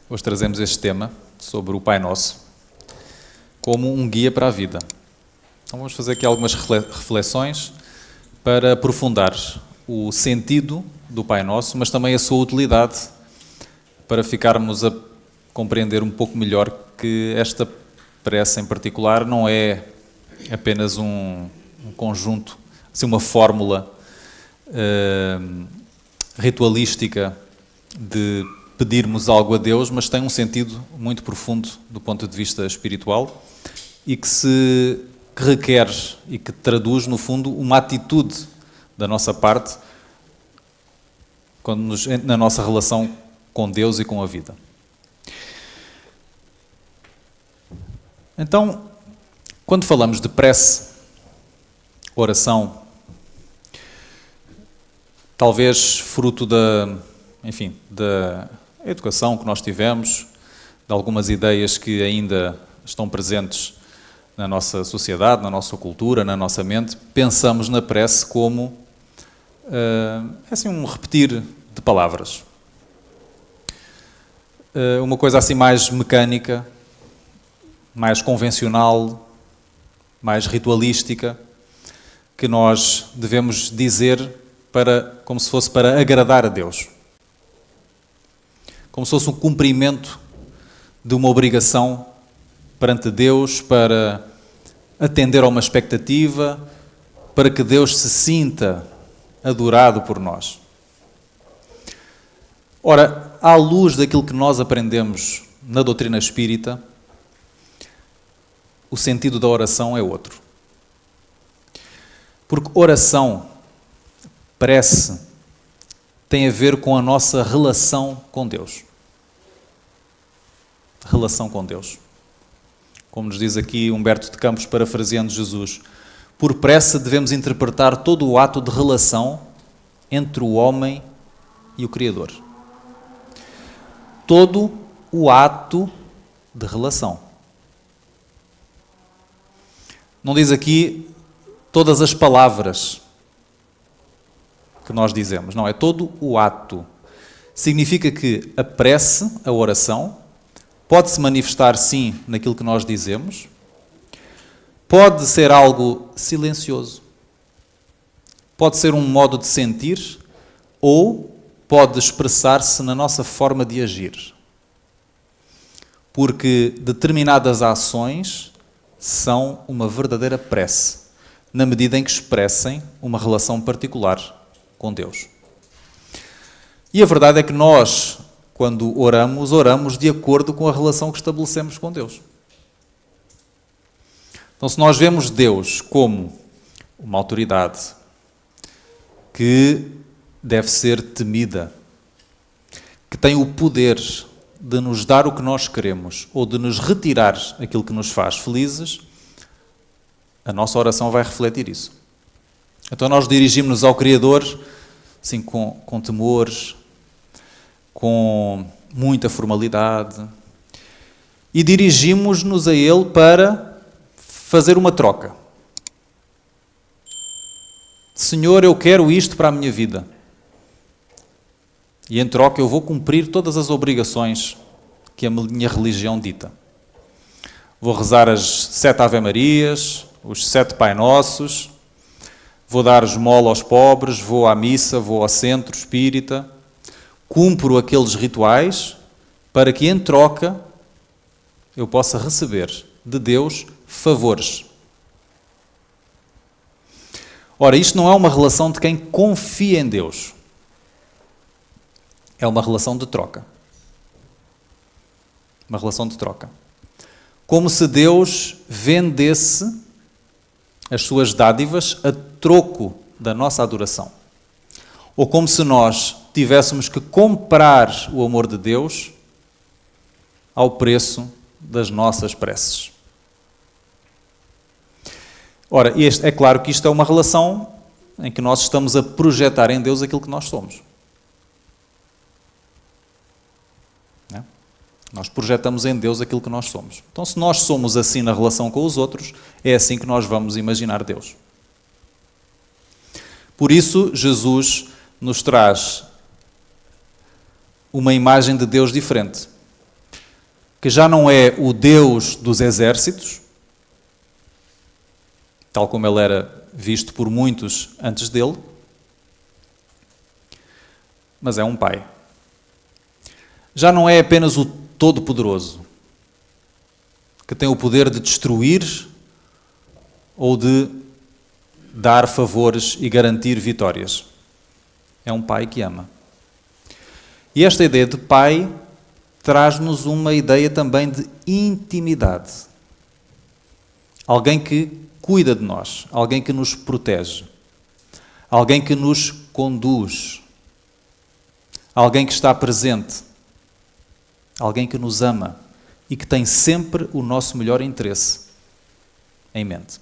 Hoje trazemos este tema sobre o Pai Nosso como um guia para a vida. Então vamos fazer aqui algumas reflexões para aprofundar o sentido do Pai Nosso, mas também a sua utilidade para ficarmos a compreender um pouco melhor que esta prece em particular não é apenas um conjunto, assim, uma fórmula ritualística de pedirmos algo a Deus, mas tem um sentido muito profundo do ponto de vista espiritual e que requer e que traduz, no fundo, uma atitude da nossa parte na nossa relação com Deus e com a vida. Então, quando falamos de prece, oração, talvez fruto da educação que nós tivemos, de algumas ideias que ainda estão presentes na nossa sociedade, na nossa cultura, na nossa mente, pensamos na prece como um repetir de palavras. Uma coisa assim mais mecânica, mais convencional, mais ritualística, que nós devemos dizer como se fosse para agradar a Deus. Como se fosse um cumprimento de uma obrigação perante Deus, para atender a uma expectativa, para que Deus se sinta adorado por nós. Ora, à luz daquilo que nós aprendemos na doutrina espírita, o sentido da oração é outro. Porque oração, prece, tem a ver com a nossa relação com Deus. Relação com Deus. Como nos diz aqui Humberto de Campos, parafraseando Jesus, por prece devemos interpretar todo o ato de relação entre o homem e o Criador. Todo o ato de relação. Não diz aqui todas as palavras que nós dizemos. Não, é todo o ato. Significa que a prece, a oração, pode-se manifestar, sim, naquilo que nós dizemos, pode ser algo silencioso, pode ser um modo de sentir ou pode expressar-se na nossa forma de agir. Porque determinadas ações são uma verdadeira prece, na medida em que expressem uma relação particular com Deus. E a verdade é que nós, quando oramos de acordo com a relação que estabelecemos com Deus. Então, se nós vemos Deus como uma autoridade que deve ser temida, que tem o poder de nos dar o que nós queremos ou de nos retirar aquilo que nos faz felizes, a nossa oração vai refletir isso. Então nós dirigimos-nos ao Criador assim, com temor, com muita formalidade, e dirigimos-nos a Ele para fazer uma troca. Senhor, eu quero isto para a minha vida. E em troca eu vou cumprir todas as obrigações que a minha religião dita. Vou rezar as 7 Ave-Marias, os 7 Pai Nossos, vou dar esmola aos pobres, vou à missa, vou ao centro espírita, cumpro aqueles rituais para que em troca eu possa receber de Deus favores. Ora, isto não é uma relação de quem confia em Deus. É uma relação de troca. Uma relação de troca. Como se Deus vendesse as suas dádivas a troco da nossa adoração. Ou como se nós tivéssemos que comprar o amor de Deus ao preço das nossas preces. Ora, é claro que isto é uma relação em que nós estamos a projetar em Deus aquilo que nós somos. Nós projetamos em Deus aquilo que nós somos. Então, se nós somos assim na relação com os outros, é assim que nós vamos imaginar Deus. Por isso, Jesus nos traz uma imagem de Deus diferente. que já não é o Deus dos exércitos, tal como ele era visto por muitos antes dele, mas é um Pai. Já não é apenas o Todo-Poderoso, que tem o poder de destruir ou de dar favores e garantir vitórias. É um Pai que ama. E esta ideia de Pai traz-nos uma ideia também de intimidade. Alguém que cuida de nós, alguém que nos protege, alguém que nos conduz, alguém que está presente, alguém que nos ama e que tem sempre o nosso melhor interesse em mente.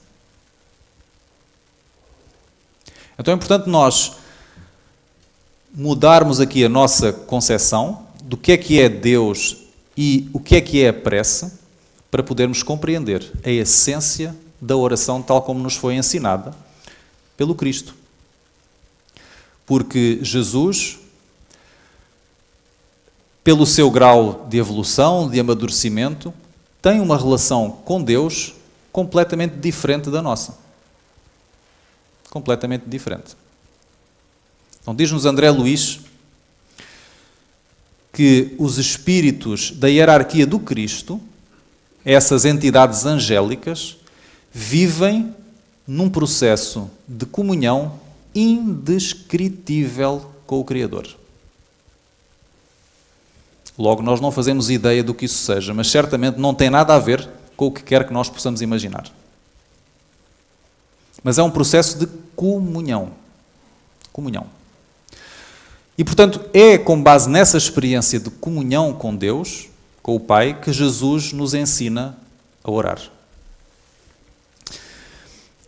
Então é importante nós mudarmos aqui a nossa concepção do que é Deus e o que é a prece para podermos compreender a essência da oração tal como nos foi ensinada pelo Cristo. Porque Jesus, pelo seu grau de evolução, de amadurecimento, tem uma relação com Deus completamente diferente da nossa. Completamente diferente. Então diz-nos André Luiz que os espíritos da hierarquia do Cristo, essas entidades angélicas, vivem num processo de comunhão indescritível com o Criador. Logo, nós não fazemos ideia do que isso seja, mas certamente não tem nada a ver com o que quer que nós possamos imaginar. Mas é um processo de comunhão. Comunhão. E, portanto, é com base nessa experiência de comunhão com Deus, com o Pai, que Jesus nos ensina a orar.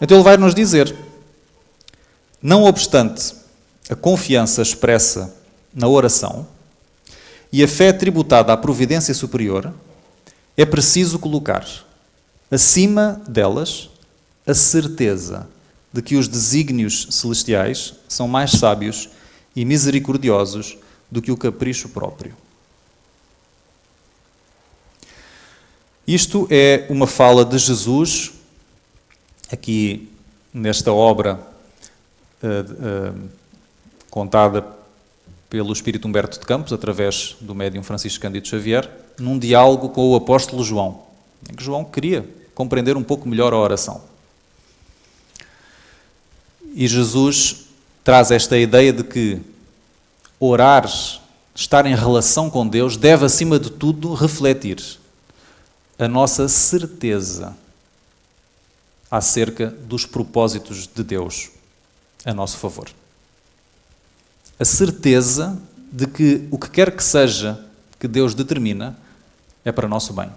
Então ele vai nos dizer, não obstante a confiança expressa na oração e a fé tributada à providência superior, é preciso colocar acima delas a certeza de que os desígnios celestiais são mais sábios e misericordiosos do que o capricho próprio. Isto é uma fala de Jesus, aqui nesta obra contada pelo Espírito Humberto de Campos, através do médium Francisco Cândido Xavier, num diálogo com o apóstolo João, em que João queria compreender um pouco melhor a oração. E Jesus traz esta ideia de que orar, estar em relação com Deus, deve, acima de tudo, refletir a nossa certeza acerca dos propósitos de Deus a nosso favor. A certeza de que o que quer que seja que Deus determina é para nosso bem.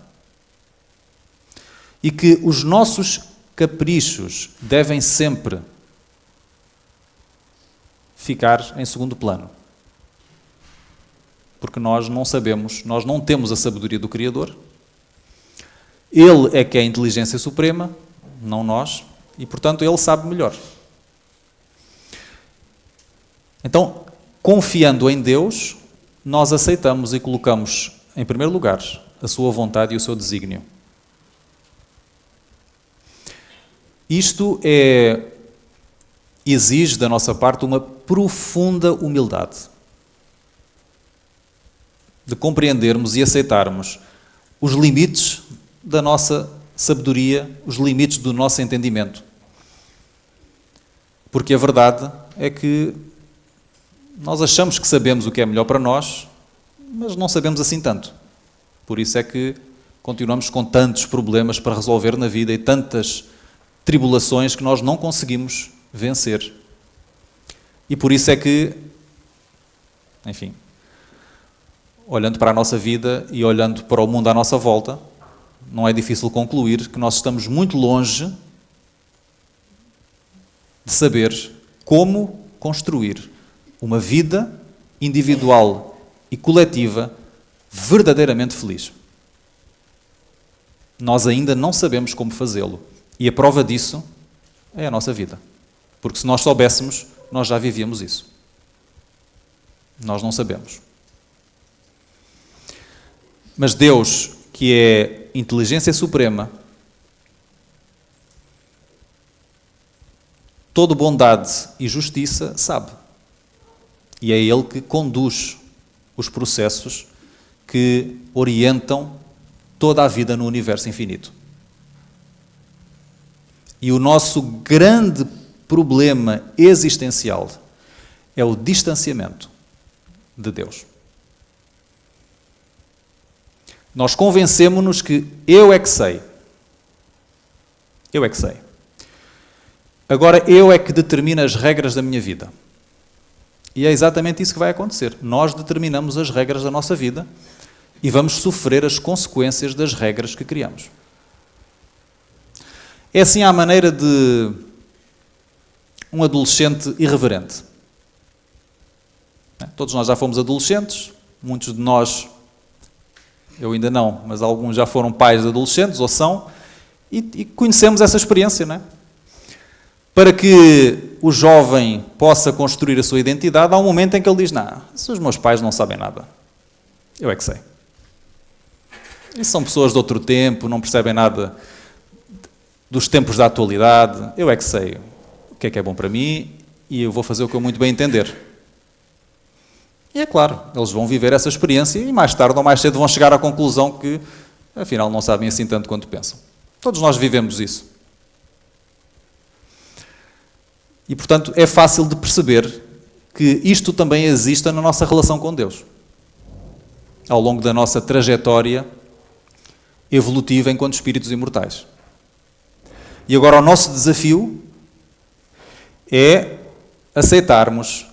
E que os nossos caprichos devem sempre ficar em segundo plano. Porque nós não sabemos, nós não temos a sabedoria do Criador. Ele é que é a inteligência suprema, não nós, e portanto Ele sabe melhor. Então, confiando em Deus, nós aceitamos e colocamos em primeiro lugar a sua vontade e o seu desígnio. Isto exige da nossa parte uma profunda humildade. De compreendermos e aceitarmos os limites da nossa sabedoria, os limites do nosso entendimento. Porque a verdade é que nós achamos que sabemos o que é melhor para nós, mas não sabemos assim tanto. Por isso é que continuamos com tantos problemas para resolver na vida e tantas tribulações que nós não conseguimos vencer. E por isso é que, enfim, olhando para a nossa vida e olhando para o mundo à nossa volta, não é difícil concluir que nós estamos muito longe de saber como construir uma vida individual e coletiva verdadeiramente feliz. Nós ainda não sabemos como fazê-lo. E a prova disso é a nossa vida. Porque se nós soubéssemos, nós já vivíamos isso. Nós não sabemos. Mas Deus, que é inteligência suprema, todo bondade e justiça, sabe. E é Ele que conduz os processos que orientam toda a vida no universo infinito. E o nosso grande problema existencial é o distanciamento de Deus. Nós convencemos-nos que eu é que sei. Eu é que sei. Agora eu é que determino as regras da minha vida. E é exatamente isso que vai acontecer. Nós determinamos as regras da nossa vida e vamos sofrer as consequências das regras que criamos. É assim à maneira de um adolescente irreverente. Todos nós já fomos adolescentes, muitos de nós, eu ainda não, mas alguns já foram pais de adolescentes, ou são, e conhecemos essa experiência, não é? Para que o jovem possa construir a sua identidade, há um momento em que ele diz, não, se os meus pais não sabem nada, eu é que sei. E são pessoas de outro tempo, não percebem nada dos tempos da atualidade, eu é que sei o que é bom para mim e eu vou fazer o que eu muito bem entender. E é claro, eles vão viver essa experiência e mais tarde ou mais cedo vão chegar à conclusão que, afinal, não sabem assim tanto quanto pensam. Todos nós vivemos isso. E, portanto, é fácil de perceber que isto também exista na nossa relação com Deus. Ao longo da nossa trajetória evolutiva enquanto espíritos imortais. E agora o nosso desafio é aceitarmos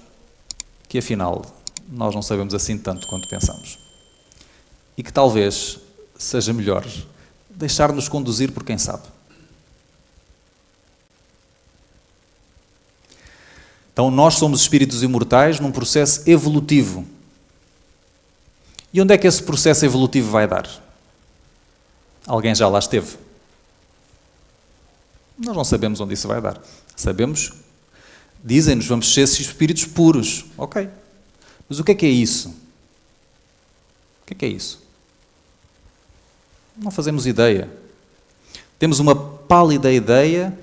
que, afinal, nós não sabemos assim tanto quanto pensamos. E que talvez seja melhor deixar-nos conduzir por quem sabe. Então, nós somos espíritos imortais num processo evolutivo. E onde é que esse processo evolutivo vai dar? Alguém já lá esteve? Nós não sabemos onde isso vai dar. Sabemos, dizem-nos, vamos ser espíritos puros. Ok. Mas o que é isso? O que é isso? Não fazemos ideia. Temos uma pálida ideia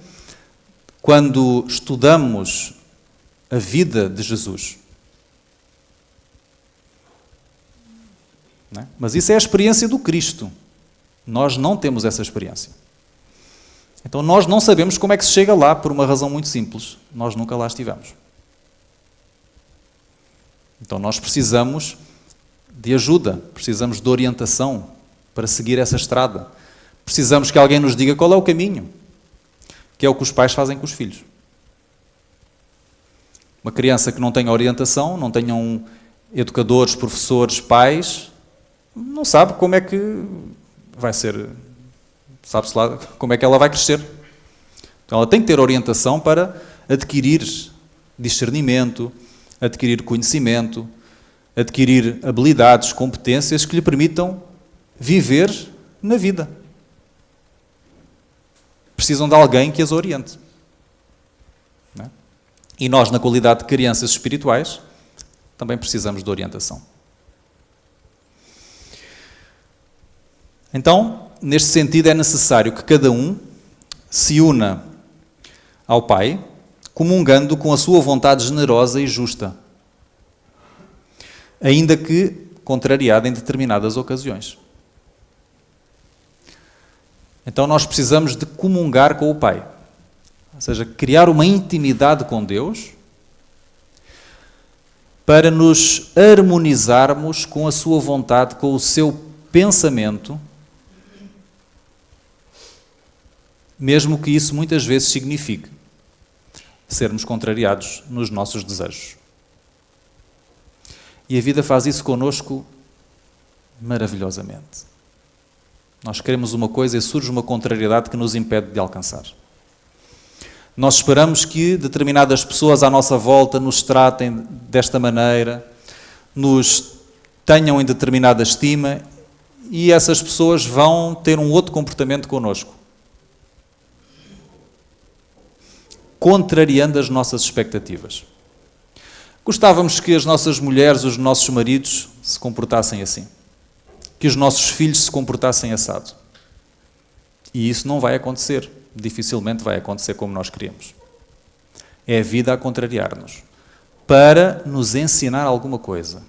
quando estudamos a vida de Jesus. Não é? Mas isso é a experiência do Cristo. Nós não temos essa experiência. Então nós não sabemos como é que se chega lá por uma razão muito simples. Nós nunca lá estivemos. Então nós precisamos de ajuda, precisamos de orientação para seguir essa estrada. Precisamos que alguém nos diga qual é o caminho, que é o que os pais fazem com os filhos. Uma criança que não tenha orientação, não tenham educadores, professores, pais, não sabe como é que vai ser, sabe-se lá como é que ela vai crescer. Então ela tem que ter orientação para adquirir discernimento, adquirir conhecimento, adquirir habilidades, competências que lhe permitam viver na vida. Precisam de alguém que as oriente. Não é? E nós, na qualidade de crianças espirituais, também precisamos de orientação. Então, neste sentido, é necessário que cada um se una ao Pai, comungando com a sua vontade generosa e justa, ainda que contrariada em determinadas ocasiões. Então nós precisamos de comungar com o Pai, ou seja, criar uma intimidade com Deus para nos harmonizarmos com a sua vontade, com o seu pensamento, mesmo que isso muitas vezes signifique sermos contrariados nos nossos desejos. E a vida faz isso connosco maravilhosamente. Nós queremos uma coisa e surge uma contrariedade que nos impede de alcançar. Nós esperamos que determinadas pessoas à nossa volta nos tratem desta maneira, nos tenham em determinada estima e essas pessoas vão ter um outro comportamento connosco, contrariando as nossas expectativas. Gostávamos que as nossas mulheres, os nossos maridos, se comportassem assim. que os nossos filhos se comportassem assado. E isso não vai acontecer. Dificilmente vai acontecer como nós queremos. É a vida a contrariar-nos, para nos ensinar alguma coisa.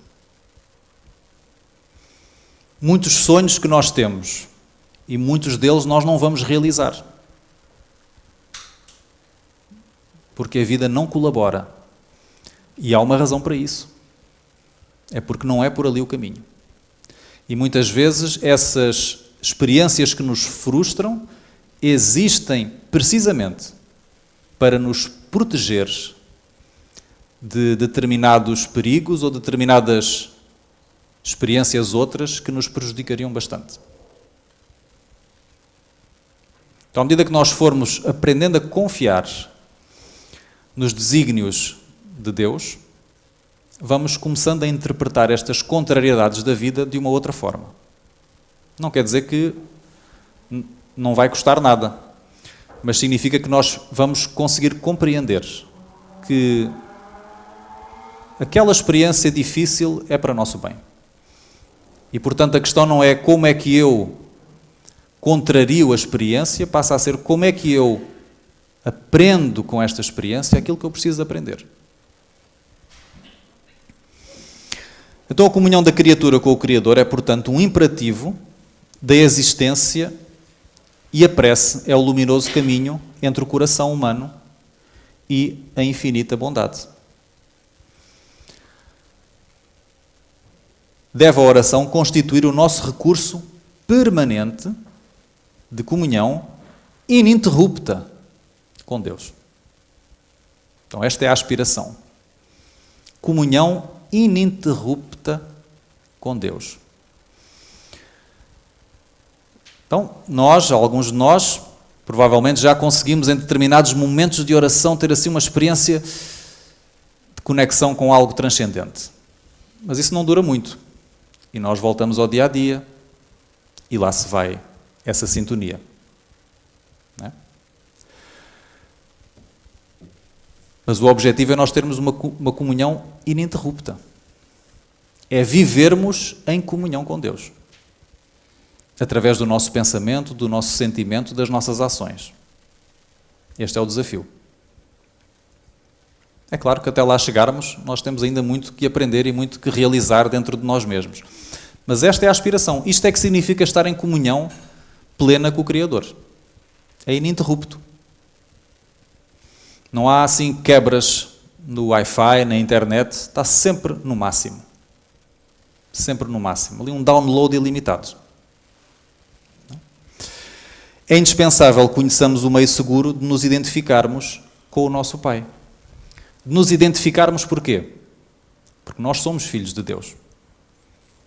Muitos sonhos que nós temos, e muitos deles nós não vamos realizar. Porque a vida não colabora. E há uma razão para isso. É porque não é por ali o caminho. E muitas vezes essas experiências que nos frustram existem precisamente para nos proteger de determinados perigos ou determinadas experiências outras que nos prejudicariam bastante. Então, à medida que nós formos aprendendo a confiar nos desígnios de Deus, vamos começando a interpretar estas contrariedades da vida de uma outra forma. Não quer dizer que não vai custar nada, mas significa que nós vamos conseguir compreender que aquela experiência difícil é para nosso bem. E, portanto, a questão não é como é que eu contrario a experiência, passa a ser como é que eu aprendo com esta experiência aquilo que eu preciso aprender. Então, a comunhão da criatura com o Criador é, portanto, um imperativo da existência, e a prece é o luminoso caminho entre o coração humano e a infinita bondade. Deve a oração constituir o nosso recurso permanente de comunhão ininterrupta com Deus. Então, esta é a aspiração. Comunhão ininterrupta com Deus. Então, alguns de nós, provavelmente já conseguimos em determinados momentos de oração ter assim uma experiência de conexão com algo transcendente. Mas isso não dura muito. E nós voltamos ao dia a dia e lá se vai essa sintonia. Não é? Mas o objetivo é nós termos uma comunhão ininterrupta. É vivermos em comunhão com Deus. Através do nosso pensamento, do nosso sentimento, das nossas ações. Este é o desafio. É claro que até lá chegarmos, nós temos ainda muito que aprender e muito que realizar dentro de nós mesmos. Mas esta é a aspiração. Isto é que significa estar em comunhão plena com o Criador. É ininterrupto. Não há assim quebras no Wi-Fi, na internet. Está sempre no máximo. Sempre no máximo. Ali um download ilimitado. É indispensável que conheçamos o meio seguro de nos identificarmos com o nosso Pai. De nos identificarmos porquê? Porque nós somos filhos de Deus.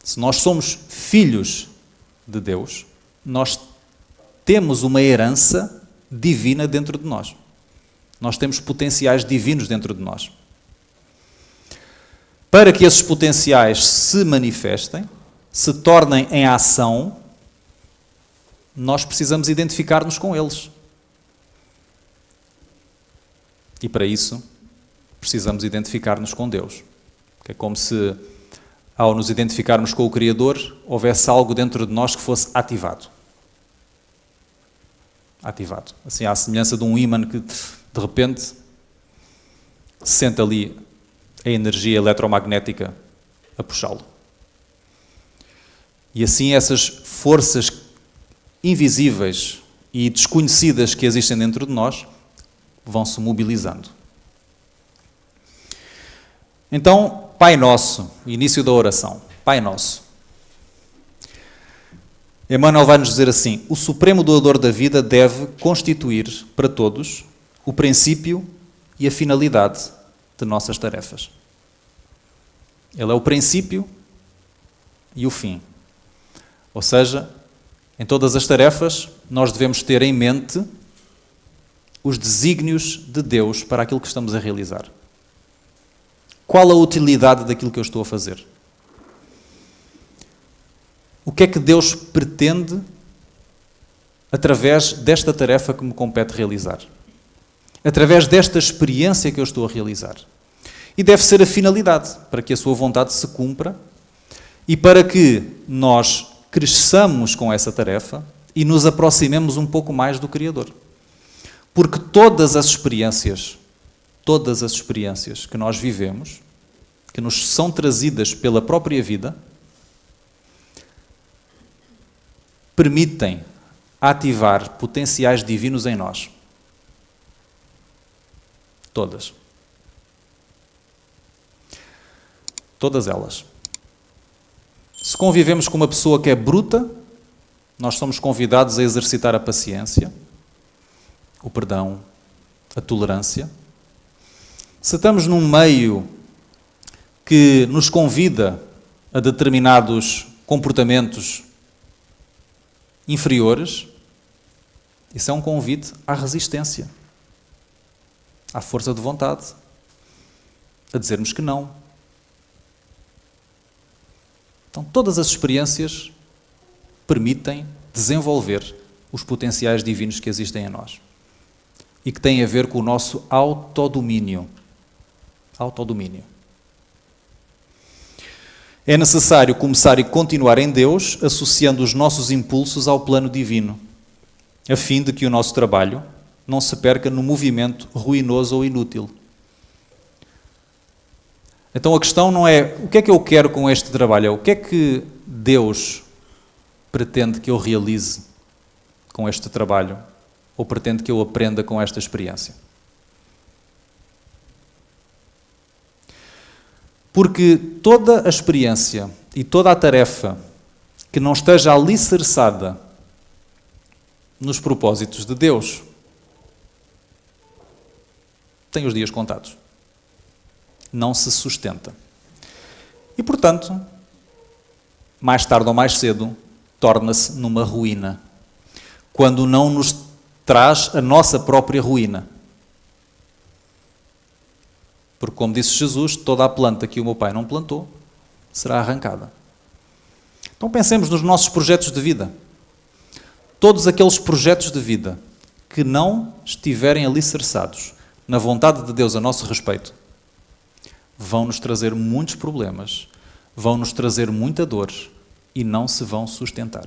Se nós somos filhos de Deus, nós temos uma herança divina dentro de nós. Nós temos potenciais divinos dentro de nós. Para que esses potenciais se manifestem, se tornem em ação, nós precisamos identificar-nos com eles. E para isso, precisamos identificar-nos com Deus. É como se, ao nos identificarmos com o Criador, houvesse algo dentro de nós que fosse ativado. Ativado. Assim, à semelhança de um ímã que, de repente, sente ali a energia eletromagnética a puxá-lo. E assim essas forças invisíveis e desconhecidas que existem dentro de nós vão se mobilizando. Então, Pai Nosso, início da oração. Pai Nosso. Emmanuel vai nos dizer assim: o supremo doador da vida deve constituir para todos o princípio e a finalidade de nossas tarefas. Ele é o princípio e o fim. Ou seja, em todas as tarefas, nós devemos ter em mente os desígnios de Deus para aquilo que estamos a realizar. Qual a utilidade daquilo que eu estou a fazer? O que é que Deus pretende através desta tarefa que me compete realizar? Através desta experiência que eu estou a realizar? E deve ser a finalidade, para que a sua vontade se cumpra e para que nós cresçamos com essa tarefa e nos aproximemos um pouco mais do Criador. Porque todas as experiências que nós vivemos, que nos são trazidas pela própria vida, permitem ativar potenciais divinos em nós. Todas. Todas elas. Se convivemos com uma pessoa que é bruta, nós somos convidados a exercitar a paciência, o perdão, a tolerância. Se estamos num meio que nos convida a determinados comportamentos inferiores, isso é um convite à resistência, à força de vontade, a dizermos que não. Então, todas as experiências permitem desenvolver os potenciais divinos que existem em nós e que têm a ver com o nosso autodomínio. Autodomínio. É necessário começar e continuar em Deus, associando os nossos impulsos ao plano divino, a fim de que o nosso trabalho não se perca no movimento ruinoso ou inútil. Então a questão não é o que é que eu quero com este trabalho, é o que é que Deus pretende que eu realize com este trabalho, ou pretende que eu aprenda com esta experiência. Porque toda a experiência e toda a tarefa que não esteja alicerçada nos propósitos de Deus tem os dias contados. Não se sustenta. E, portanto, mais tarde ou mais cedo, torna-se numa ruína. Quando não nos traz a nossa própria ruína. Porque, como disse Jesus, toda a planta que o meu Pai não plantou será arrancada. Então pensemos nos nossos projetos de vida. Todos aqueles projetos de vida que não estiverem alicerçados na vontade de Deus a nosso respeito, vão nos trazer muitos problemas, vão nos trazer muita dor e não se vão sustentar.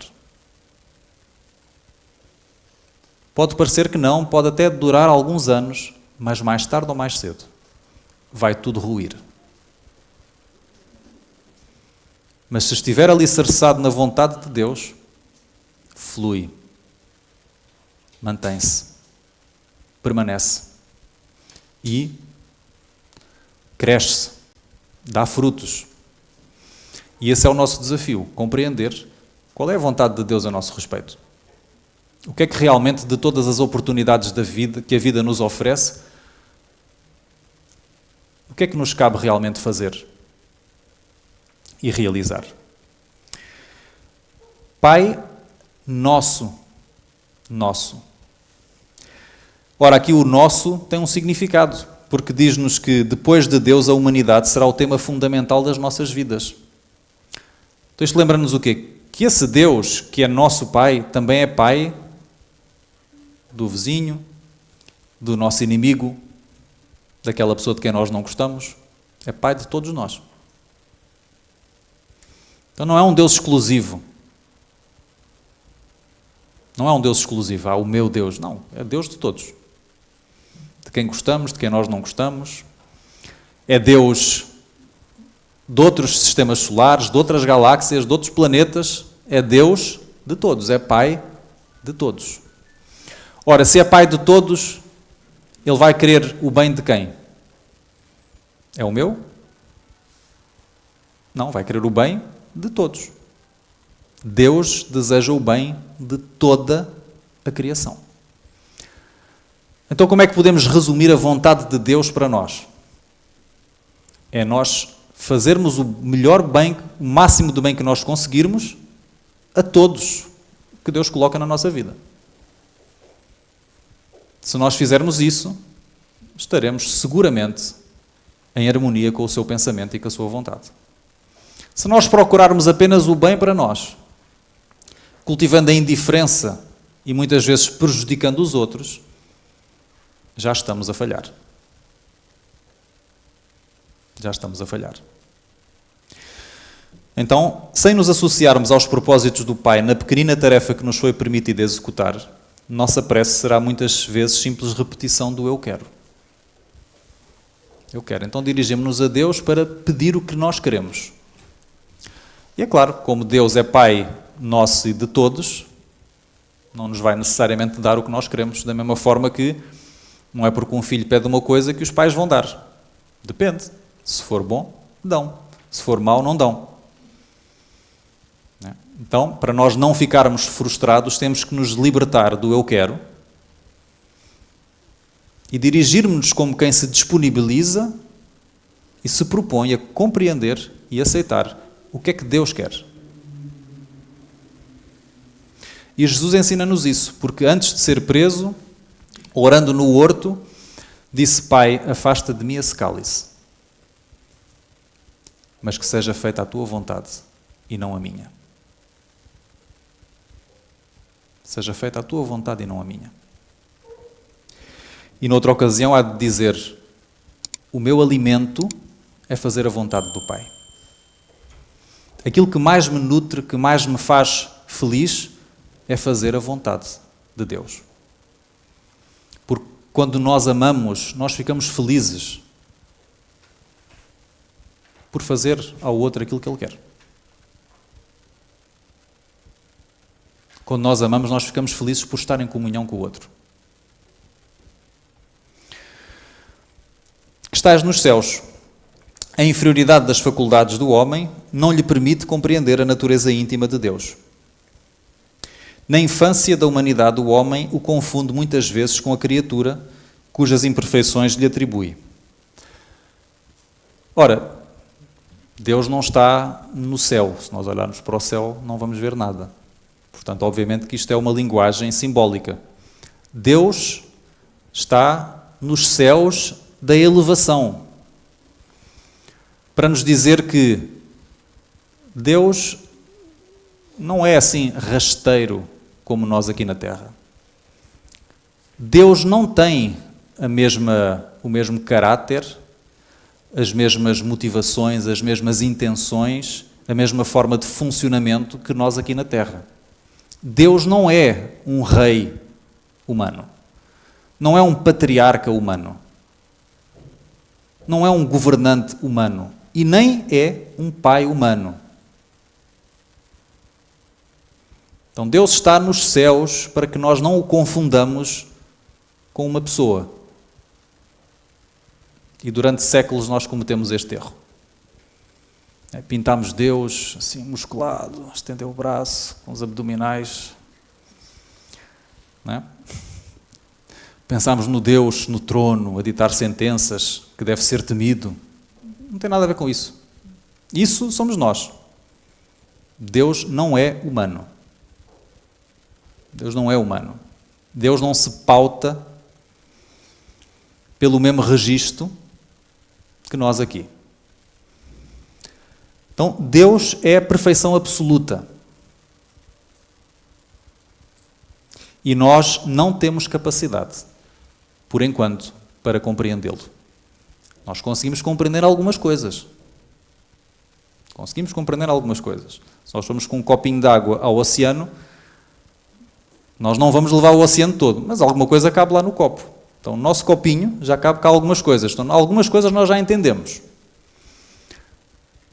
Pode parecer que não, pode até durar alguns anos, mas mais tarde ou mais cedo vai tudo ruir. Mas se estiver alicerçado na vontade de Deus, flui, mantém-se, permanece e cresce, dá frutos. E esse é o nosso desafio, compreender qual é a vontade de Deus a nosso respeito. O que é que realmente, de todas as oportunidades da vida, que a vida nos oferece, o que é que nos cabe realmente fazer e realizar? Pai nosso. Ora, aqui o nosso tem um significado, porque diz-nos que depois de Deus a humanidade será o tema fundamental das nossas vidas. Então isto lembra-nos o quê? Que esse Deus, que é nosso Pai, também é Pai do vizinho, do nosso inimigo, daquela pessoa de quem nós não gostamos, é Pai de todos nós. Então não é um Deus exclusivo. Não é um Deus exclusivo, o meu Deus. Não, é Deus de todos. De quem gostamos, de quem nós não gostamos. É Deus de outros sistemas solares, de outras galáxias, de outros planetas. É Deus de todos, é Pai de todos. Ora, se é Pai de todos, Ele vai querer o bem de quem? É o meu? Não, vai querer o bem de todos. Deus deseja o bem de toda a criação. Então, como é que podemos resumir a vontade de Deus para nós? É nós fazermos o melhor bem, o máximo de bem que nós conseguirmos a todos que Deus coloca na nossa vida. Se nós fizermos isso, estaremos seguramente em harmonia com o seu pensamento e com a sua vontade. Se nós procurarmos apenas o bem para nós, cultivando a indiferença e muitas vezes prejudicando os outros, já estamos a falhar. Já estamos a falhar. Então, sem nos associarmos aos propósitos do Pai na pequenina tarefa que nos foi permitida executar, nossa prece será muitas vezes simples repetição do eu quero. Eu quero. Então dirigimos-nos a Deus para pedir o que nós queremos. E é claro, como Deus é Pai nosso e de todos, não nos vai necessariamente dar o que nós queremos, da mesma forma que não é porque um filho pede uma coisa que os pais vão dar. Depende. Se for bom, dão. Se for mau, não dão. Então, para nós não ficarmos frustrados, temos que nos libertar do eu quero e dirigirmos-nos como quem se disponibiliza e se propõe a compreender e aceitar o que é que Deus quer. E Jesus ensina-nos isso, porque antes de ser preso, orando no horto, disse: Pai, afasta de mim esse cálice, mas que seja feita a tua vontade e não a minha. Seja feita a tua vontade e não a minha. E noutra ocasião há de dizer: o meu alimento é fazer a vontade do Pai. Aquilo que mais me nutre, que mais me faz feliz, é fazer a vontade de Deus. Porque quando nós amamos, nós ficamos felizes por fazer ao outro aquilo que ele quer. Quando nós amamos, nós ficamos felizes por estar em comunhão com o outro. Que estás nos céus. A inferioridade das faculdades do homem não lhe permite compreender a natureza íntima de Deus. Na infância da humanidade, o homem o confunde muitas vezes com a criatura cujas imperfeições lhe atribui. Ora, Deus não está no céu. Se nós olharmos para o céu, não vamos ver nada. Portanto, obviamente que isto é uma linguagem simbólica. Deus está nos céus da elevação. Para nos dizer que Deus não é assim rasteiro como nós aqui na Terra. Deus não tem o mesmo caráter, as mesmas motivações, as mesmas intenções, a mesma forma de funcionamento que nós aqui na Terra. Deus não é um rei humano. Não é um patriarca humano. Não é um governante humano. E nem é um pai humano. Então Deus está nos céus para que nós não o confundamos com uma pessoa. E durante séculos nós cometemos este erro. Pintámos Deus assim musculado, estendeu o braço, com os abdominais. Não é? Pensámos no Deus no trono, a ditar sentenças, que deve ser temido. Não tem nada a ver com isso. Isso somos nós. Deus não é humano. Deus não é humano. Deus não se pauta pelo mesmo registro que nós aqui. Então, Deus é a perfeição absoluta. E nós não temos capacidade, por enquanto, para compreendê-lo. Nós conseguimos compreender algumas coisas. Conseguimos compreender algumas coisas. Se nós formos com um copinho de água ao oceano, nós não vamos levar o oceano todo, mas alguma coisa cabe lá no copo. Então, o nosso copinho já cabe cá algumas coisas. Então, algumas coisas nós já entendemos.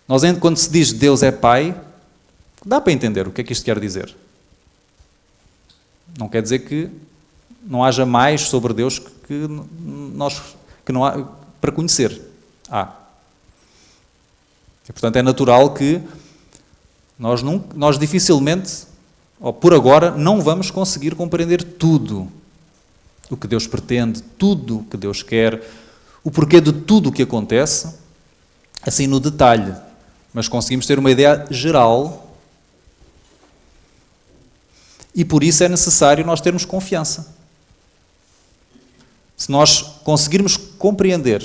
Nós, quando se diz Deus é Pai, dá para entender o que é que isto quer dizer. Não quer dizer que não haja mais sobre Deus que não há para conhecer. E, portanto, é natural que nós dificilmente, ou por agora, não vamos conseguir compreender tudo o que Deus pretende, tudo o que Deus quer, o porquê de tudo o que acontece, assim no detalhe. Mas conseguimos ter uma ideia geral e por isso é necessário nós termos confiança. Se nós conseguirmos compreender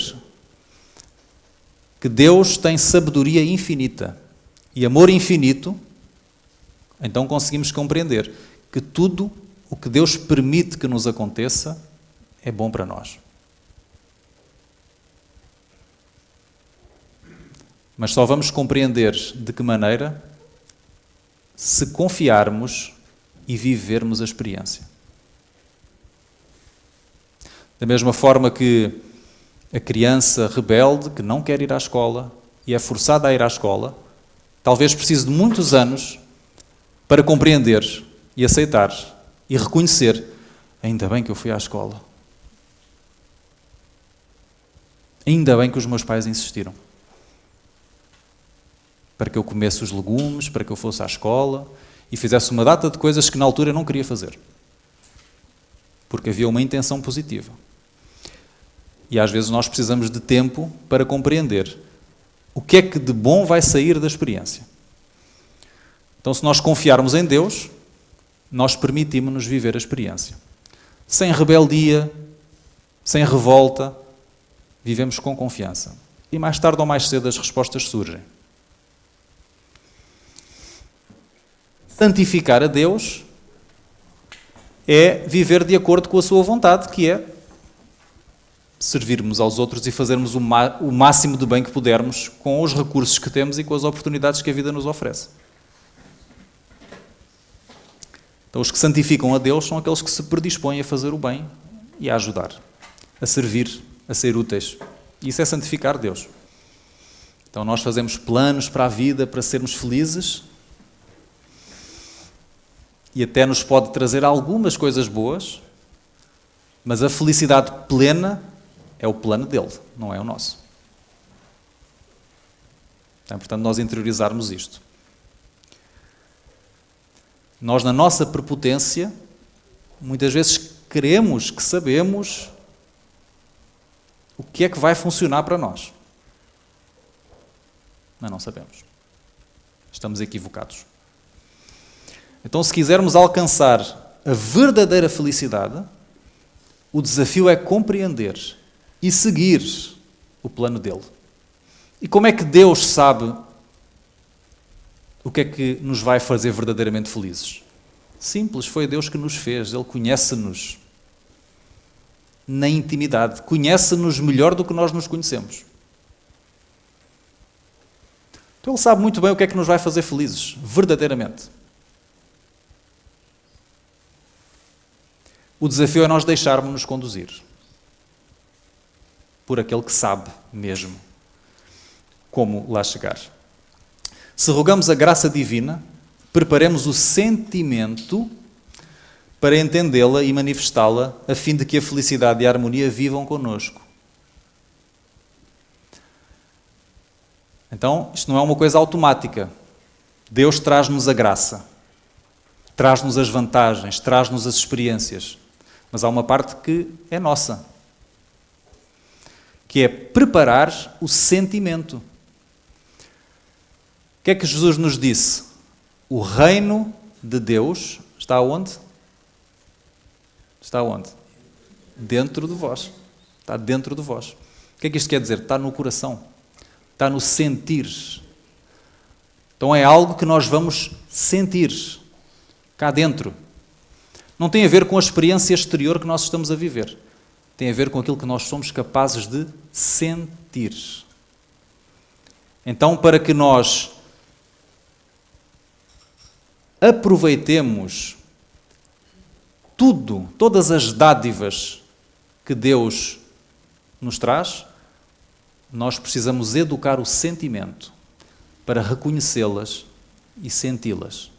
que Deus tem sabedoria infinita e amor infinito, então conseguimos compreender que tudo o que Deus permite que nos aconteça é bom para nós. Mas só vamos compreender de que maneira se confiarmos e vivermos a experiência. Da mesma forma que a criança rebelde que não quer ir à escola e é forçada a ir à escola, talvez precise de muitos anos para compreender e aceitar e reconhecer: ainda bem que eu fui à escola. Ainda bem que os meus pais insistiram. Para que eu comesse os legumes, para que eu fosse à escola e fizesse uma data de coisas que na altura eu não queria fazer. Porque havia uma intenção positiva. E às vezes nós precisamos de tempo para compreender o que é que de bom vai sair da experiência. Então, se nós confiarmos em Deus, nós permitimos-nos viver a experiência. Sem rebeldia, sem revolta, vivemos com confiança. E mais tarde ou mais cedo as respostas surgem. Santificar a Deus é viver de acordo com a sua vontade, que é servirmos aos outros e fazermos o máximo de bem que pudermos com os recursos que temos e com as oportunidades que a vida nos oferece. Então, os que santificam a Deus são aqueles que se predispõem a fazer o bem e a ajudar, a servir, a ser úteis. E isso é santificar Deus. Então, nós fazemos planos para a vida, para sermos felizes, e até nos pode trazer algumas coisas boas, mas a felicidade plena é o plano dele, não é o nosso. Então, portanto, nós interiorizarmos isto. Nós, na nossa prepotência, muitas vezes queremos que sabemos o que é que vai funcionar para nós. Mas não sabemos. Estamos equivocados. Então, se quisermos alcançar a verdadeira felicidade, o desafio é compreender e seguir o plano dele. E como é que Deus sabe o que é que nos vai fazer verdadeiramente felizes? Simples, foi Deus que nos fez. Ele conhece-nos na intimidade. Conhece-nos melhor do que nós nos conhecemos. Então Ele sabe muito bem o que é que nos vai fazer felizes, verdadeiramente. O desafio é nós deixarmos-nos conduzir por aquele que sabe mesmo como lá chegar. Se rogamos a graça divina, preparemos o sentimento para entendê-la e manifestá-la, a fim de que a felicidade e a harmonia vivam connosco. Então, isto não é uma coisa automática. Deus traz-nos a graça, traz-nos as vantagens, traz-nos as experiências. Mas há uma parte que é nossa, que é preparar o sentimento. O que é que Jesus nos disse? O reino de Deus está onde? Está onde? Dentro de vós. Está dentro de vós. O que é que isto quer dizer? Está no coração. Está no sentir. Então é algo que nós vamos sentir cá dentro. Não tem a ver com a experiência exterior que nós estamos a viver. Tem a ver com aquilo que nós somos capazes de sentir. Então, para que nós aproveitemos todas as dádivas que Deus nos traz, nós precisamos educar o sentimento para reconhecê-las e senti-las.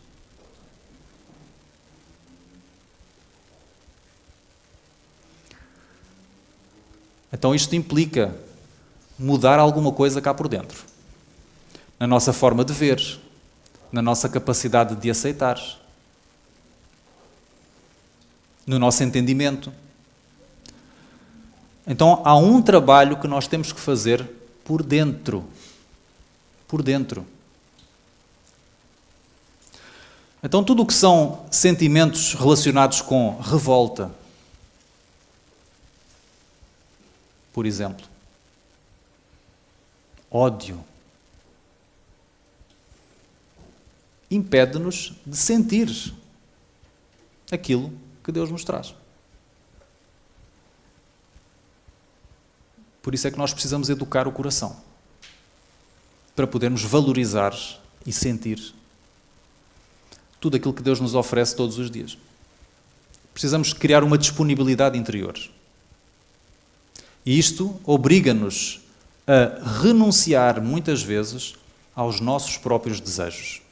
Então isto implica mudar alguma coisa cá por dentro. Na nossa forma de ver, na nossa capacidade de aceitar, no nosso entendimento. Então há um trabalho que nós temos que fazer por dentro. Por dentro. Então tudo o que são sentimentos relacionados com revolta, por exemplo, ódio, impede-nos de sentir aquilo que Deus nos traz. Por isso é que nós precisamos educar o coração. para podermos valorizar e sentir tudo aquilo que Deus nos oferece todos os dias. Precisamos criar uma disponibilidade interior. E isto obriga-nos a renunciar, muitas vezes, aos nossos próprios desejos.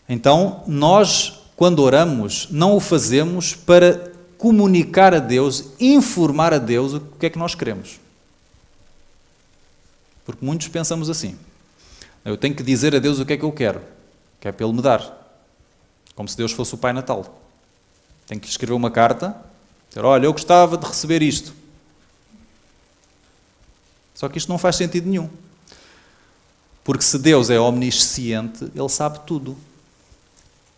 Então, nós, quando oramos, não o fazemos para comunicar a Deus, informar a Deus o que é que nós queremos. Porque muitos pensamos assim. Eu tenho que dizer a Deus o que é que eu quero, que é para Ele me dar. Como se Deus fosse o Pai Natal. Tenho que lhe escrever uma carta, dizer, olha, eu gostava de receber isto. Só que isto não faz sentido nenhum. Porque se Deus é omnisciente, Ele sabe tudo.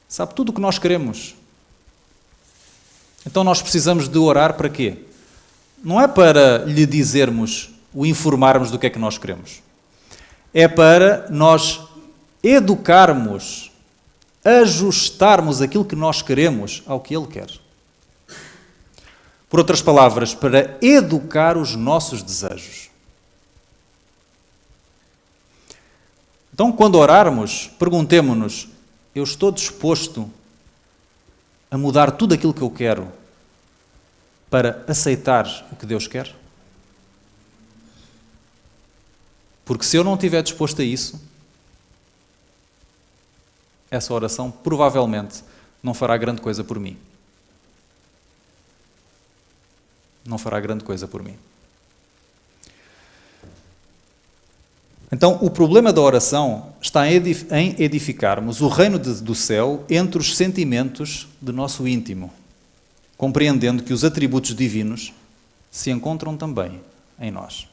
Sabe tudo o que nós queremos. Então nós precisamos de orar para quê? Não é para lhe dizermos, o informarmos do que é que nós queremos. É para nós educarmos, ajustarmos aquilo que nós queremos ao que Ele quer. Por outras palavras, para educar os nossos desejos. Então, quando orarmos, perguntemo-nos, eu estou disposto a mudar tudo aquilo que eu quero para aceitar o que Deus quer? Porque se eu não estiver disposto a isso, essa oração provavelmente não fará grande coisa por mim. Não fará grande coisa por mim. Então, o problema da oração está em edificarmos o reino do céu entre os sentimentos de nosso íntimo, compreendendo que os atributos divinos se encontram também em nós.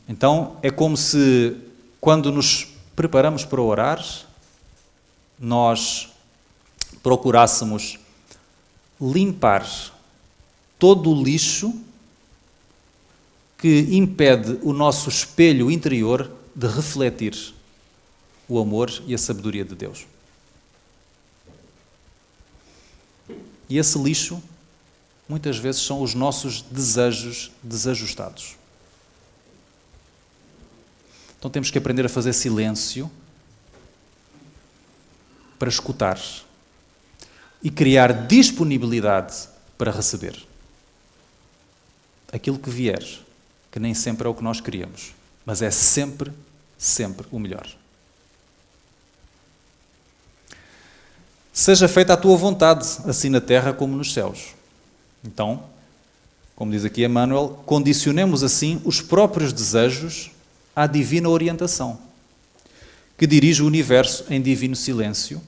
Então, é como se, quando nos preparamos para orar, nós procurássemos limpar todo o lixo que impede o nosso espelho interior de refletir o amor e a sabedoria de Deus. E esse lixo, muitas vezes, são os nossos desejos desajustados. Então temos que aprender a fazer silêncio para escutar e criar disponibilidade para receber aquilo que vier, que nem sempre é o que nós queríamos, mas é sempre, sempre o melhor. Seja feita a tua vontade, assim na terra como nos céus. Então, como diz aqui Emmanuel, condicionemos assim os próprios desejos à divina orientação, que dirige o universo em divino silêncio,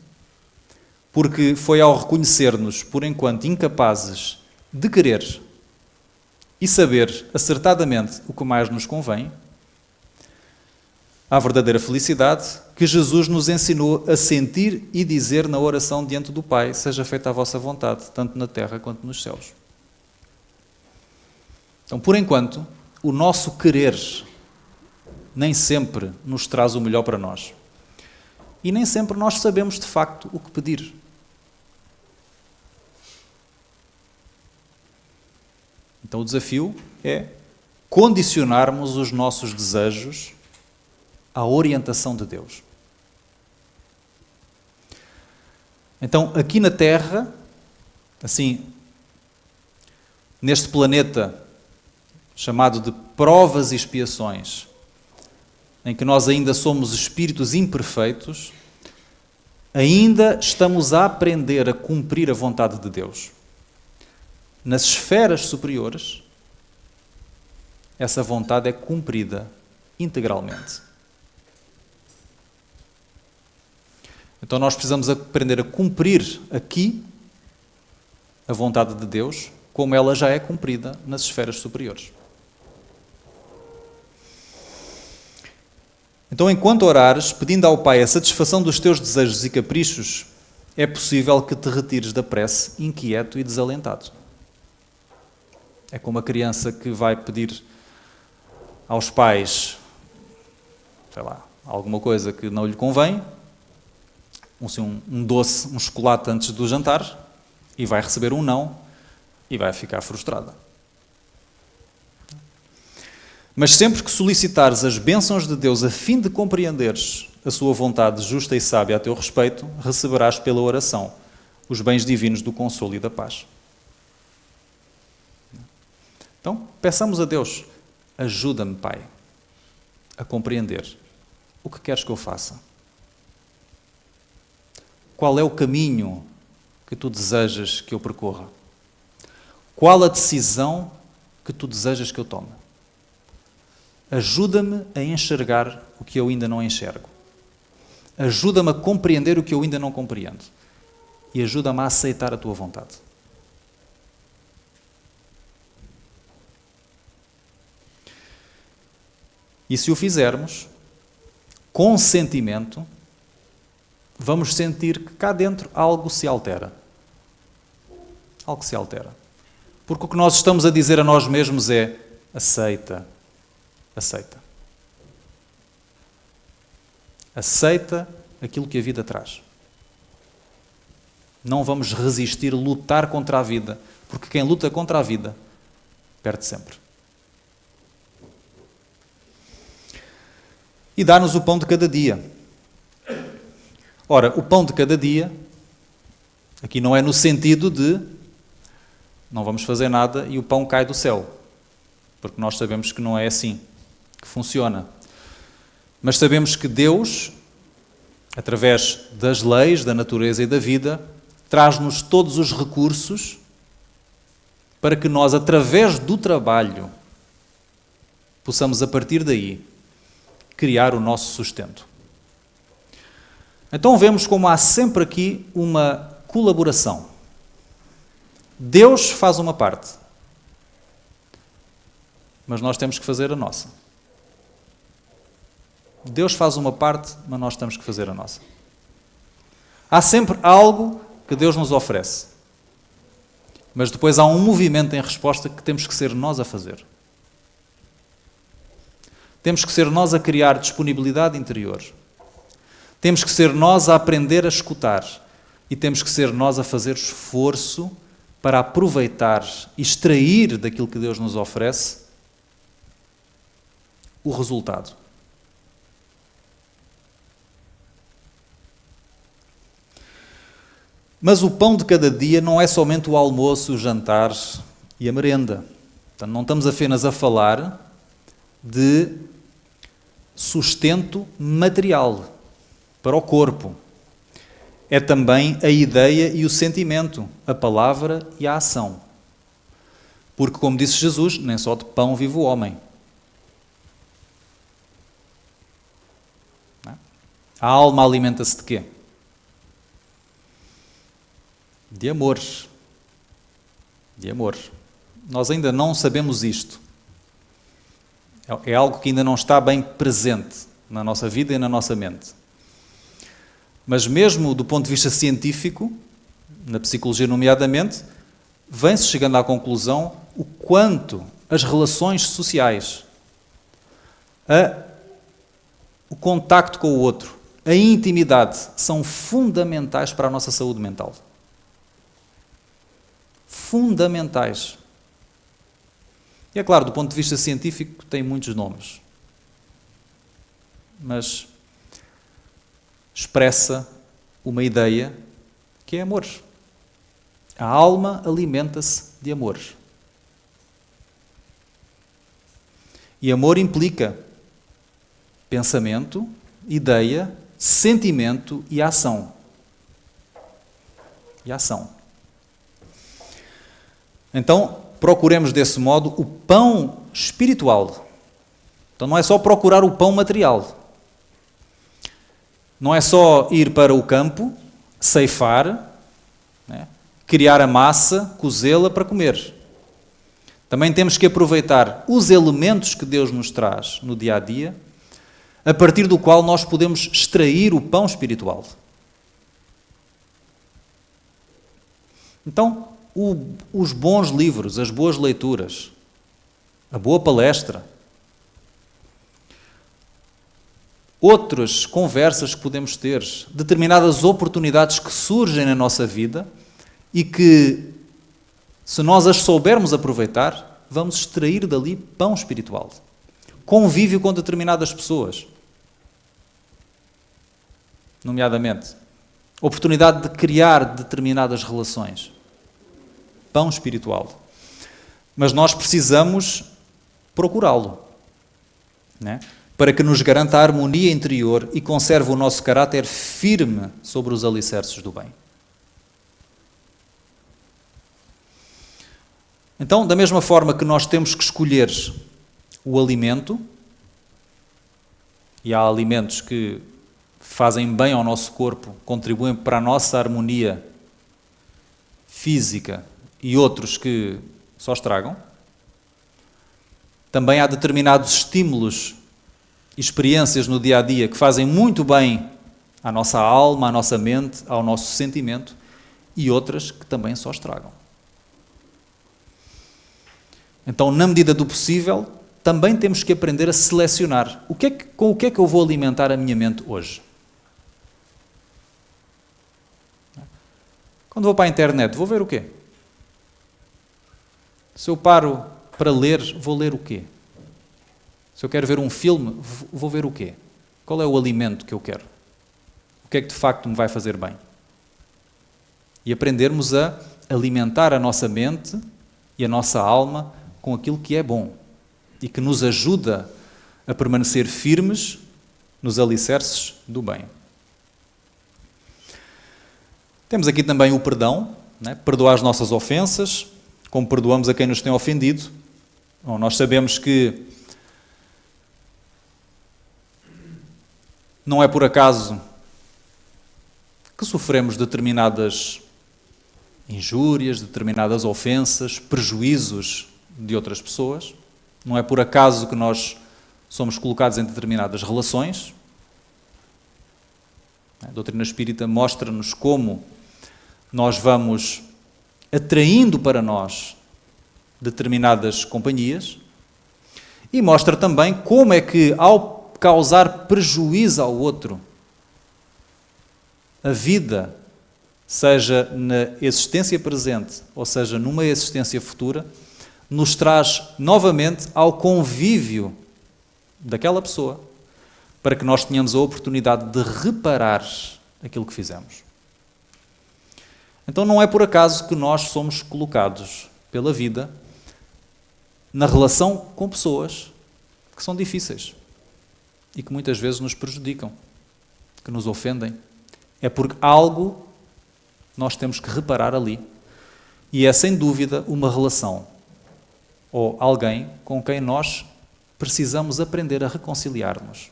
porque foi ao reconhecer-nos, por enquanto, incapazes de querer e saber acertadamente o que mais nos convém, à verdadeira felicidade, que Jesus nos ensinou a sentir e dizer na oração diante do Pai, seja feita a vossa vontade, tanto na terra quanto nos céus. Então, por enquanto, o nosso querer nem sempre nos traz o melhor para nós. E nem sempre nós sabemos, de facto, o que pedir. Então o desafio é condicionarmos os nossos desejos à orientação de Deus. Então, aqui na Terra, assim, neste planeta chamado de provas e expiações, em que nós ainda somos espíritos imperfeitos, ainda estamos a aprender a cumprir a vontade de Deus. Nas esferas superiores, essa vontade é cumprida integralmente. Então nós precisamos aprender a cumprir aqui a vontade de Deus, como ela já é cumprida nas esferas superiores. Então, enquanto orares, pedindo ao Pai a satisfação dos teus desejos e caprichos, é possível que te retires da prece inquieto e desalentado. É como a criança que vai pedir aos pais, sei lá, alguma coisa que não lhe convém, um doce, um chocolate antes do jantar, e vai receber um não, e vai ficar frustrada. Mas sempre que solicitares as bênçãos de Deus a fim de compreenderes a sua vontade justa e sábia a teu respeito, receberás pela oração os bens divinos do consolo e da paz. Então, peçamos a Deus, ajuda-me, Pai, a compreender o que queres que eu faça. Qual é o caminho que tu desejas que eu percorra? Qual a decisão que tu desejas que eu tome? Ajuda-me a enxergar o que eu ainda não enxergo. Ajuda-me a compreender o que eu ainda não compreendo. E ajuda-me a aceitar a tua vontade. E se o fizermos, com sentimento, vamos sentir que cá dentro algo se altera. Algo se altera. Porque o que nós estamos a dizer a nós mesmos é: aceita, aceita. Aceita aquilo que a vida traz. Não vamos resistir, lutar contra a vida, porque quem luta contra a vida perde sempre. E dá-nos o pão de cada dia. Ora, o pão de cada dia, aqui não é no sentido de não vamos fazer nada e o pão cai do céu, porque nós sabemos que não é assim que funciona. Mas sabemos que Deus, através das leis, da natureza e da vida, traz-nos todos os recursos para que nós, através do trabalho, possamos, a partir daí, criar o nosso sustento. Então vemos como há sempre aqui uma colaboração. Deus faz uma parte, mas nós temos que fazer a nossa. Deus faz uma parte, mas nós temos que fazer a nossa. Há sempre algo que Deus nos oferece, mas depois há um movimento em resposta que temos que ser nós a fazer. Temos que ser nós a criar disponibilidade interior. Temos que ser nós a aprender a escutar. E temos que ser nós a fazer esforço para aproveitar e extrair daquilo que Deus nos oferece o resultado. Mas o pão de cada dia não é somente o almoço, o jantar e a merenda. Portanto, não estamos apenas a falar de sustento material para o corpo. É também a ideia e o sentimento, a palavra e a ação. Porque, como disse Jesus, nem só de pão vive o homem. A alma alimenta-se de quê? De amor. De amor. Nós ainda não sabemos isto. É algo que ainda não está bem presente na nossa vida e na nossa mente. Mas mesmo do ponto de vista científico, na psicologia nomeadamente, vem-se chegando à conclusão o quanto as relações sociais, o contacto com o outro, a intimidade, são fundamentais para a nossa saúde mental. Fundamentais. E é claro, do ponto de vista científico, tem muitos nomes. Mas expressa uma ideia que é amor. A alma alimenta-se de amor. E amor implica pensamento, ideia, sentimento e ação. E ação. Então, procuremos desse modo o pão espiritual. Então não é só procurar o pão material. Não é só ir para o campo, ceifar, né, criar a massa, cozê-la para comer. Também temos que aproveitar os elementos que Deus nos traz no dia a dia, a partir do qual nós podemos extrair o pão espiritual. Então, os bons livros, as boas leituras, a boa palestra, outras conversas que podemos ter, determinadas oportunidades que surgem na nossa vida e que, se nós as soubermos aproveitar, vamos extrair dali pão espiritual. convívio com determinadas pessoas, nomeadamente, oportunidade de criar determinadas relações. Pão espiritual. Mas nós precisamos procurá-lo, né? Para que nos garanta a harmonia interior e conserve o nosso caráter firme sobre os alicerces do bem. Então, da mesma forma que nós temos que escolher o alimento, e há alimentos que fazem bem ao nosso corpo, contribuem para a nossa harmonia física, e outros que só estragam, também há determinados estímulos, experiências no dia-a-dia que fazem muito bem à nossa alma, à nossa mente, ao nosso sentimento, e outras que também só estragam. Então, na medida do possível, também temos que aprender a selecionar. Com o que é que eu vou alimentar a minha mente hoje? Quando vou para a internet, vou ver o quê? Se eu paro para ler, vou ler o quê? Se eu quero ver um filme, vou ver o quê? Qual é o alimento que eu quero? O que é que de facto me vai fazer bem? E aprendermos a alimentar a nossa mente e a nossa alma com aquilo que é bom e que nos ajuda a permanecer firmes nos alicerces do bem. Temos aqui também o perdão, né? Perdoar as nossas ofensas, como perdoamos a quem nos tem ofendido. Bom, nós sabemos que não é por acaso que sofremos determinadas injúrias, determinadas ofensas, prejuízos de outras pessoas. Não é por acaso que nós somos colocados em determinadas relações. A doutrina espírita mostra-nos como nós vamos atraindo para nós determinadas companhias e mostra também como é que, ao causar prejuízo ao outro, a vida, seja na existência presente ou seja numa existência futura, nos traz novamente ao convívio daquela pessoa, para que nós tenhamos a oportunidade de reparar aquilo que fizemos. Então não é por acaso que nós somos colocados pela vida na relação com pessoas que são difíceis e que muitas vezes nos prejudicam, que nos ofendem. É porque algo nós temos que reparar ali. E é sem dúvida uma relação ou alguém com quem nós precisamos aprender a reconciliar-nos.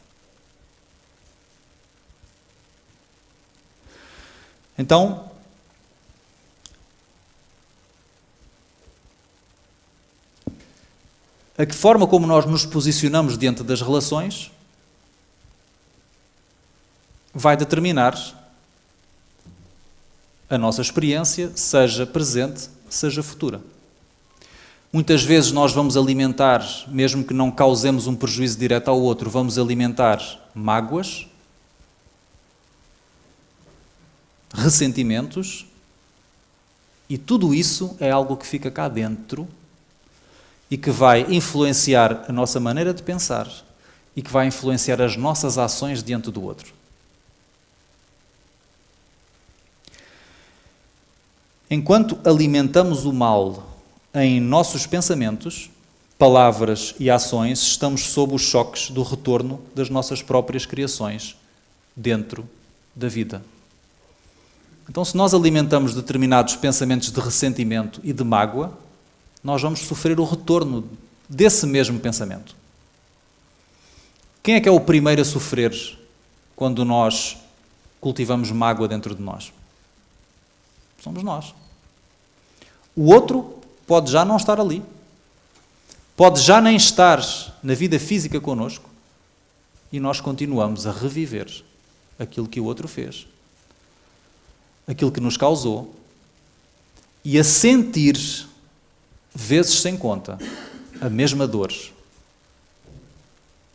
Então, a forma como nós nos posicionamos diante das relações vai determinar a nossa experiência, seja presente, seja futura. Muitas vezes nós vamos alimentar, mesmo que não causemos um prejuízo direto ao outro, vamos alimentar mágoas, ressentimentos, e tudo isso é algo que fica cá dentro e que vai influenciar a nossa maneira de pensar e que vai influenciar as nossas ações diante do outro. Enquanto alimentamos o mal em nossos pensamentos, palavras e ações, estamos sob os choques do retorno das nossas próprias criações dentro da vida. Então, se nós alimentamos determinados pensamentos de ressentimento e de mágoa, nós vamos sofrer o retorno desse mesmo pensamento. Quem é que é o primeiro a sofrer quando nós cultivamos mágoa dentro de nós? Somos nós. O outro pode já não estar ali. Pode já nem estar na vida física connosco e nós continuamos a reviver aquilo que o outro fez, aquilo que nos causou e a sentir, vezes sem conta, a mesma dor.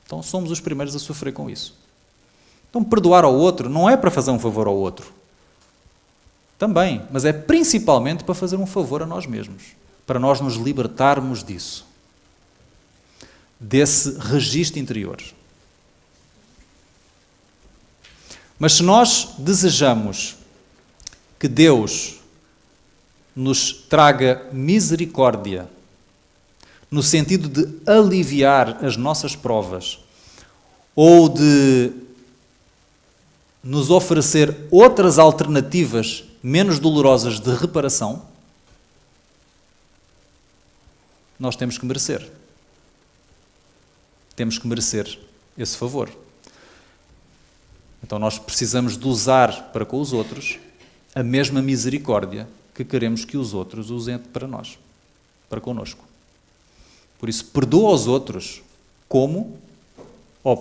Então somos os primeiros a sofrer com isso. Então perdoar ao outro não é para fazer um favor ao outro. Também, mas é principalmente para fazer um favor a nós mesmos, para nós nos libertarmos disso. desse registro interior. Mas se nós desejamos que Deus nos traga misericórdia, no sentido de aliviar as nossas provas, ou de nos oferecer outras alternativas menos dolorosas de reparação, nós temos que merecer. Temos que merecer esse favor. Então nós precisamos de usar para com os outros a mesma misericórdia que queremos que os outros usem para nós, para connosco. Por isso, perdoa aos outros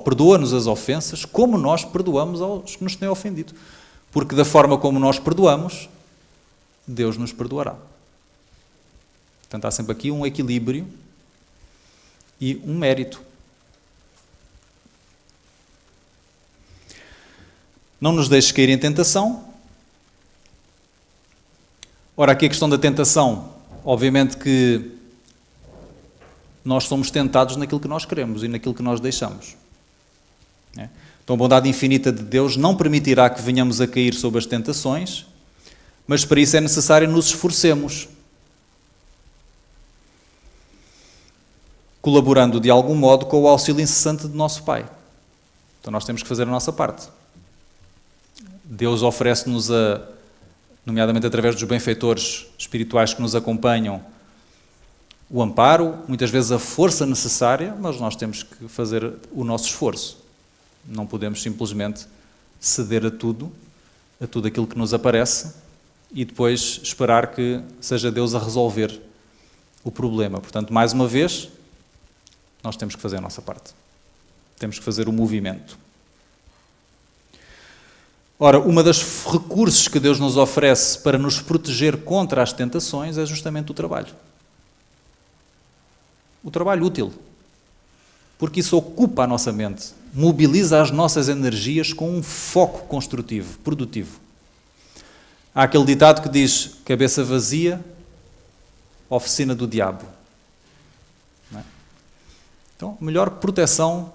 perdoa-nos as ofensas, como nós perdoamos aos que nos têm ofendido. Porque da forma como nós perdoamos, Deus nos perdoará. Portanto, há sempre aqui um equilíbrio e um mérito. Não nos deixes cair em tentação. Ora, aqui a questão da tentação, obviamente que nós somos tentados naquilo que nós queremos e naquilo que nós deixamos. Então a bondade infinita de Deus não permitirá que venhamos a cair sob as tentações, mas para isso é necessário nos esforcemos, colaborando de algum modo com o auxílio incessante de nosso Pai. Então nós temos que fazer a nossa parte. Deus oferece-nos, nomeadamente através dos benfeitores espirituais que nos acompanham, o amparo, muitas vezes a força necessária, mas nós temos que fazer o nosso esforço. Não podemos simplesmente ceder a tudo aquilo que nos aparece e depois esperar que seja Deus a resolver o problema. Portanto, mais uma vez, nós temos que fazer a nossa parte. Temos que fazer o movimento. Ora, uma dos recursos que Deus nos oferece para nos proteger contra as tentações é justamente o trabalho. O trabalho útil. Porque isso ocupa a nossa mente, mobiliza as nossas energias com um foco construtivo, produtivo. Há aquele ditado que diz: cabeça vazia, oficina do diabo. Não é? Então, melhor proteção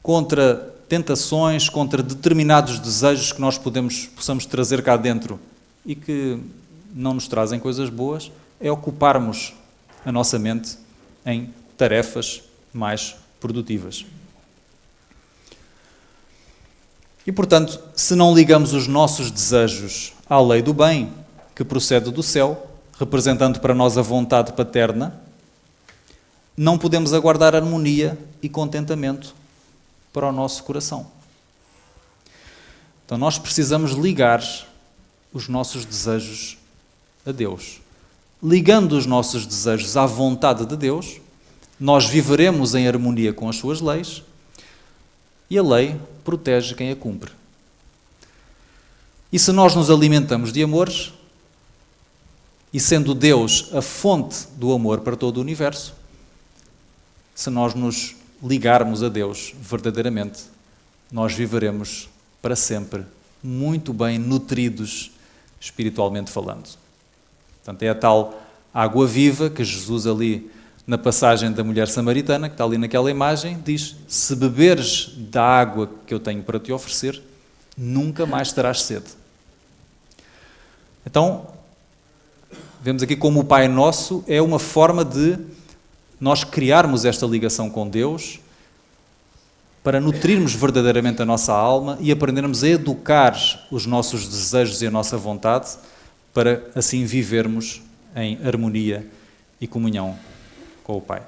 contra tentações, contra determinados desejos que nós possamos trazer cá dentro e que não nos trazem coisas boas, é ocuparmos a nossa mente em tarefas mais produtivas. E, portanto, se não ligamos os nossos desejos à lei do bem, que procede do céu, representando para nós a vontade paterna, não podemos aguardar harmonia e contentamento para o nosso coração. Então nós precisamos ligar os nossos desejos a Deus. Ligando os nossos desejos à vontade de Deus, nós viveremos em harmonia com as suas leis e a lei protege quem a cumpre. E se nós nos alimentamos de amores, e sendo Deus a fonte do amor para todo o universo, se nós nos ligarmos a Deus verdadeiramente, nós viveremos para sempre muito bem nutridos espiritualmente falando. Portanto, é a tal água viva que Jesus ali na passagem da mulher samaritana, que está ali naquela imagem, diz: se beberes da água que eu tenho para te oferecer, nunca mais terás sede. Então, vemos aqui como o Pai Nosso é uma forma de nós criarmos esta ligação com Deus para nutrirmos verdadeiramente a nossa alma e aprendermos a educar os nossos desejos e a nossa vontade para assim vivermos em harmonia e comunhão com o Pai.